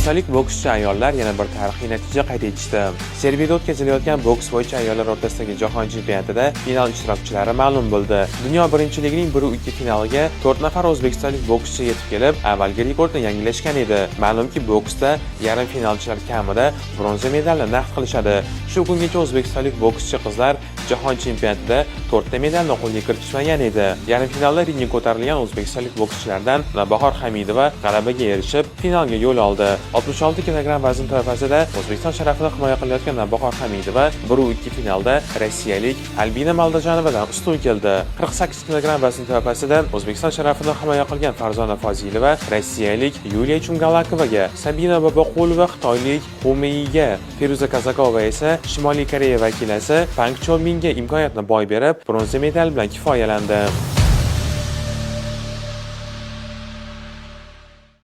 O'zbekistonlik bokschi ayollar yana bir tarixiy natija qayd etishdi. Serbiyada o'tkazilayotgan boks bo'yicha ayollar o'rtasidagi jahon chempionatida final ishtirokchilari ma'lum bo'ldi. Dunyo birinchiligining 1-2 finaliga 4 nafar o'zbekistonlik bokschi yetib kelib, avvalgi rekordni yangilashgan edi. Ma'lumki, boksda yarim finalchilar kamida bronza medalni naqd qilishadi. Shu kungacha o'zbekistonlik bokschi qizlar jahon chempionatida 4 ta medalni qo'lga kiritishmagan edi. Yarim finalda ringga ko'tarilgan o'zbekistonlik bokschilardan Navbahor Hamidova g'alabaga erishib, finalga yo'l oldi. 66 kg vazn toifasida O'zbekiston sharafini himoya qilayotgan Navbahor Hamidova 1-2 finalda rossiyalik Albina Maldajanovadan ustun keldi. 48 kg vazn toifasida O'zbekiston sharafini himoya qilgan Farzona Fozilova rossiyalik Yuliya Chungalakovaga, Sabina Boboqulova xitoylik Xumeiga, Feruza Kazakova esa Shimoliy Koreya vakilasi Pang Chonminga imkoniyatni boy berib, bronza medal bilan kifoyalandi.